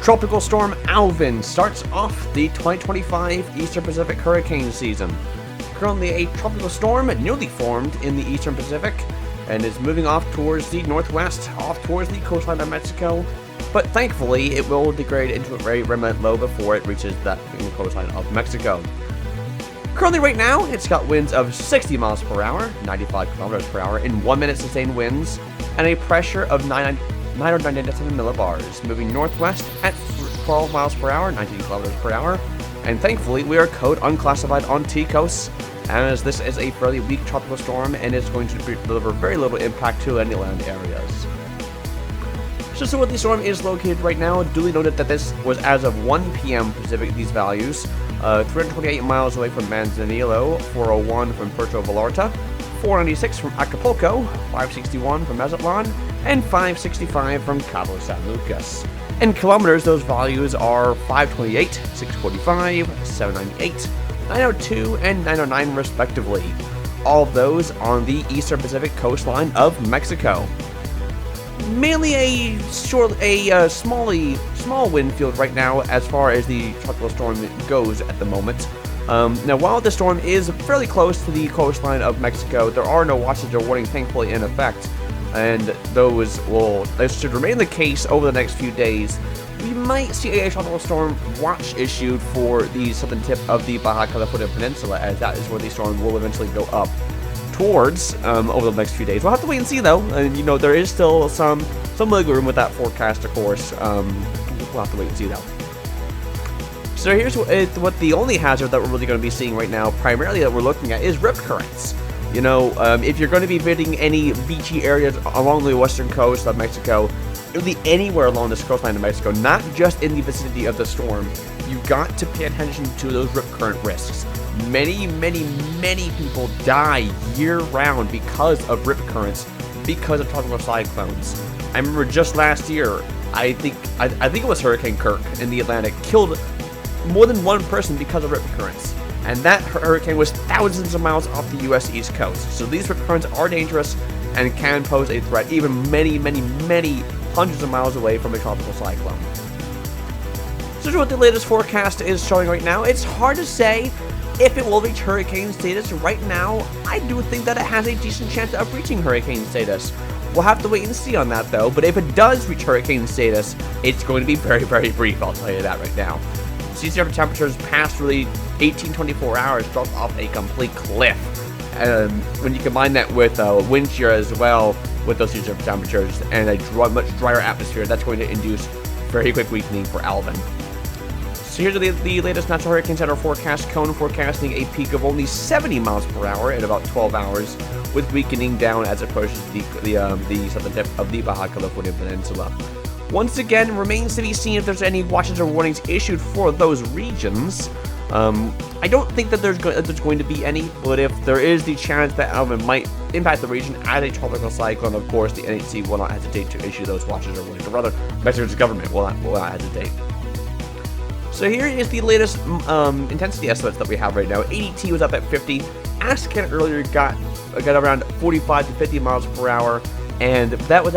Tropical Storm Alvin starts off the 2025 Eastern Pacific hurricane season. Currently a tropical storm newly formed in the Eastern Pacific and is moving off towards the northwest, off towards the coastline of Mexico, but thankfully it will degrade into a very remnant low before it reaches that coastline of Mexico. Currently right now, it's got winds of 60 miles per hour, 95 kilometers per hour in 1 minute sustained winds, and a pressure of 997 millibars, moving northwest at 12 miles per hour, 19 kilometers per hour, and thankfully we are code unclassified on T-coast, as this is a fairly weak tropical storm and is going to deliver very little impact to any land areas. So where the storm is located right now, duly noted that this was as of 1 p.m. Pacific, these values, 328 miles away from Manzanillo, 401 from Puerto Vallarta, 496 from Acapulco, 561 from Mazatlan, and 565 from Cabo San Lucas. In kilometers, those values are 528, 645, 798, 902, and 909 respectively. All of those on the Eastern Pacific coastline of Mexico. Mainly a small wind field right now as far as the tropical storm goes at the moment. Now, while the storm is fairly close to the coastline of Mexico, there are no watches or warnings thankfully in effect, and those should remain the case over the next few days. We might see a tropical storm watch issued for the southern tip of the Baja California Peninsula, as that is where the storm will eventually go up towards over the next few days. We'll have to wait and see though, and there is still some wiggle room with that forecast, of course. We'll have to wait and see though. So here's what the only hazard that we're really going to be seeing right now, primarily that we're looking at, is rip currents. If you're going to be visiting any beachy areas along the western coast of Mexico, really anywhere along this coastline of Mexico, not just in the vicinity of the storm, you've got to pay attention to those rip current risks. Many people die year-round because of rip currents, because of tropical cyclones. I remember just last year, I think it was Hurricane Kirk in the Atlantic, killed more than one person because of rip currents. And that hurricane was thousands of miles off the U.S. East Coast. So these rip currents are dangerous and can pose a threat even many hundreds of miles away from a tropical cyclone. So what the latest forecast is showing right now, it's hard to say if it will reach hurricane status. Right now, I do think that it has a decent chance of reaching hurricane status. We'll have to wait and see on that though, but if it does reach hurricane status, it's going to be very brief, I'll tell you that right now. Sea surface temperatures past really 18-24 hours dropped off a complete cliff. And when you combine that with wind shear as well, with those sea surface temperatures and a much drier atmosphere, that's going to induce very quick weakening for Alvin. So here's the latest National Hurricane Center forecast cone, forecasting a peak of only 70 miles per hour in about 12 hours, with weakening down as it approaches the southern tip of the Baja California Peninsula. Once again, remains to be seen if there's any watches or warnings issued for those regions. I don't think that there's going to be any, but if there is the chance that Alvin might impact the region as a tropical cyclone, of course, the NHC will not hesitate to issue those watches or warnings, or rather, Mexico's government will not hesitate. So here is the latest intensity estimates that we have right now. ADT was up at 50. Ascan earlier got around 45 to 50 miles per hour, and that was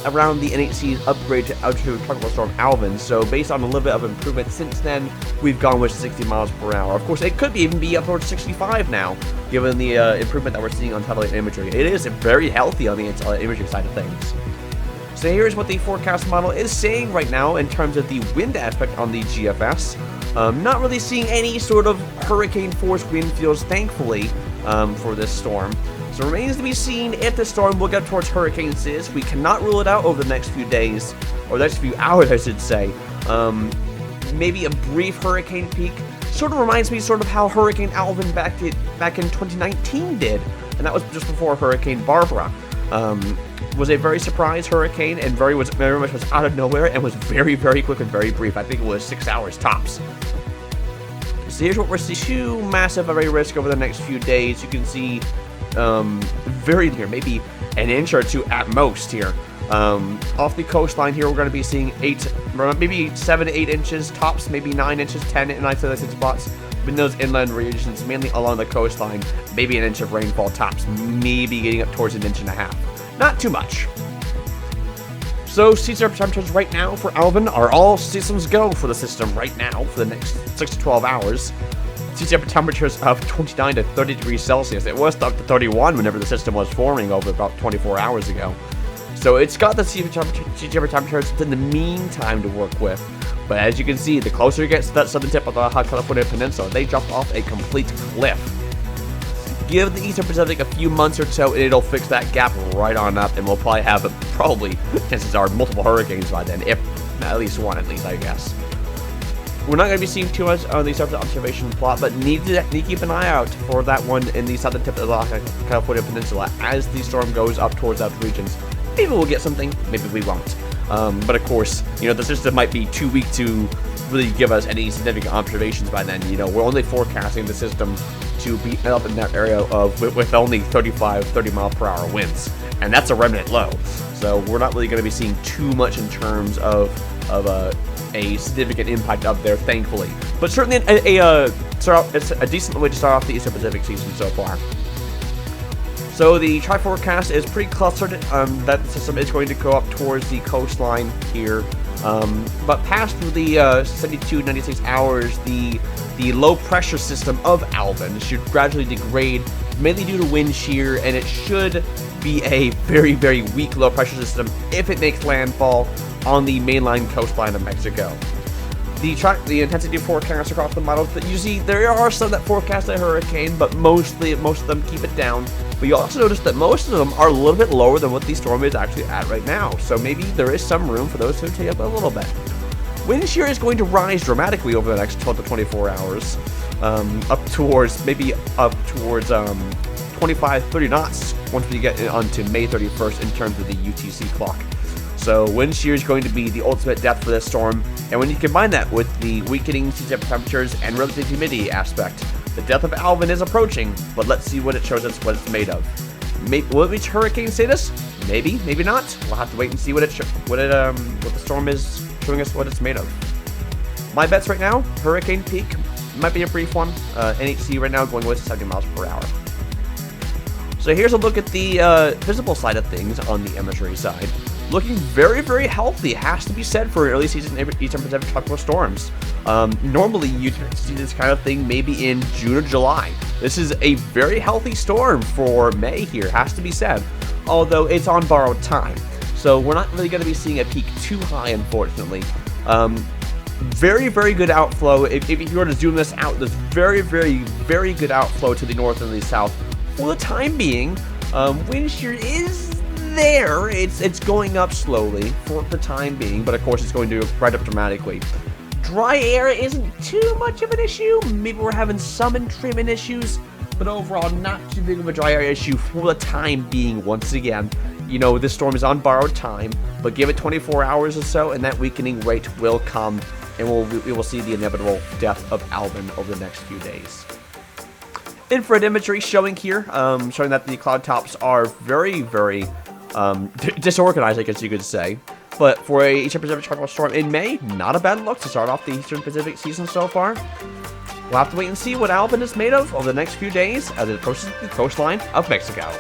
around the NHC's upgrade to tropical storm Alvin. So based on a little bit of improvement since then, we've gone with 60 miles per hour. Of course, it could even be up towards 65 now, given the improvement that we're seeing on satellite imagery. It is very healthy on the imagery side of things. So here's what the forecast model is saying right now in terms of the wind aspect on the GFS. Not really seeing any sort of hurricane force wind fields, thankfully, for this storm. So it remains to be seen if the storm will get towards hurricane status. We cannot rule it out over the next few days, or the next few hours, I should say. Maybe a brief hurricane peak. Sort of reminds me of how Hurricane Alvin back in 2019 did, and that was just before Hurricane Barbara. Was a very surprise hurricane, and very much was out of nowhere, and was very quick and very brief. I think it was 6 hours tops. So here's what we're seeing. Too massive of a risk over the next few days. You can see very near, maybe an inch or two at most here. Off the coastline here, we're going to be seeing maybe 7 to 8 inches tops, maybe 9 inches, 10 in isolated spots. In those inland regions, mainly along the coastline, maybe an inch of rainfall tops, maybe getting up towards an inch and a half. Not too much. So sea surface temperatures right now for Alvin are all systems go for the system right now for the next 6 to 12 hours. Sea surface temperatures of 29 to 30 degrees Celsius. It was up to 31 whenever the system was forming over about 24 hours ago. So it's got the sea surface temperatures in the meantime to work with. But as you can see, the closer it gets to that southern tip of the Baja California Peninsula, they drop off a complete cliff. Give the Eastern Pacific a few months or so, and it'll fix that gap right on up, and we'll probably have, chances are, multiple hurricanes by then, if at least one, I guess. We're not going to be seeing too much on the surface observation plot, but need to keep an eye out for that one in the southern tip of the Baja California Peninsula as the storm goes up towards those regions. Maybe we'll get something, maybe we won't. But of course, the system might be too weak to really give us any significant observations by then. We're only forecasting the system to be up in that area with only 30 mile per hour winds, and that's a remnant low. So we're not really going to be seeing too much in terms of a significant impact up there, thankfully. But certainly it's a decent way to start off the Eastern Pacific season so far. So the tri-forecast is pretty clustered. That system is going to go up towards the coastline here. But past the 72, 96 hours, the low pressure system of Alvin should gradually degrade, mainly due to wind shear, and it should be a very, very weak low pressure system if it makes landfall on the mainline coastline of Mexico. The intensity forecasts across the models, but you see there are some that forecast a hurricane, but most of them keep it down. But you also notice that most of them are a little bit lower than what the storm is actually at right now. So maybe there is some room for those to take up a little bit. Wind shear is going to rise dramatically over the next 12 to 24 hours, up towards 25, 30 knots once we get onto May 31st in terms of the UTC clock. So wind shear is going to be the ultimate death for this storm, and when you combine that with the weakening sea surface temperatures and relative humidity aspect, the death of Alvin is approaching. But let's see what it shows us what it's made of. Will it reach hurricane status? Maybe, maybe not. We'll have to wait and see what the storm is showing us what it's made of. My bets right now: hurricane peak might be a brief one. NHC right now going west to 70 miles per hour. So here's a look at the visible side of things on the imagery side. Looking very, very healthy, has to be said, for early season Eastern Pacific tropical storms. Normally, you'd see this kind of thing maybe in June or July. This is a very healthy storm for May here, has to be said, although it's on borrowed time. So we're not really going to be seeing a peak too high, unfortunately. Very, very good outflow. If you were to zoom this out, there's very, very, very good outflow to the north and the south. For the time being, wind shear is there. It's going up slowly for the time being, but of course it's going to right up dramatically. Dry air isn't too much of an issue. Maybe we're having some entrainment issues, but overall not too big of a dry air issue for the time being. Once again, this storm is on borrowed time, but give it 24 hours or so and that weakening rate will come, and we will see the inevitable death of Alvin over the next few days. Infrared imagery showing here, showing that the cloud tops are very, very disorganized, I guess you could say. But for a Eastern Pacific tropical storm in May, not a bad look to start off the Eastern Pacific season so far. We'll have to wait and see what Alvin is made of over the next few days as it approaches the coastline of Mexico.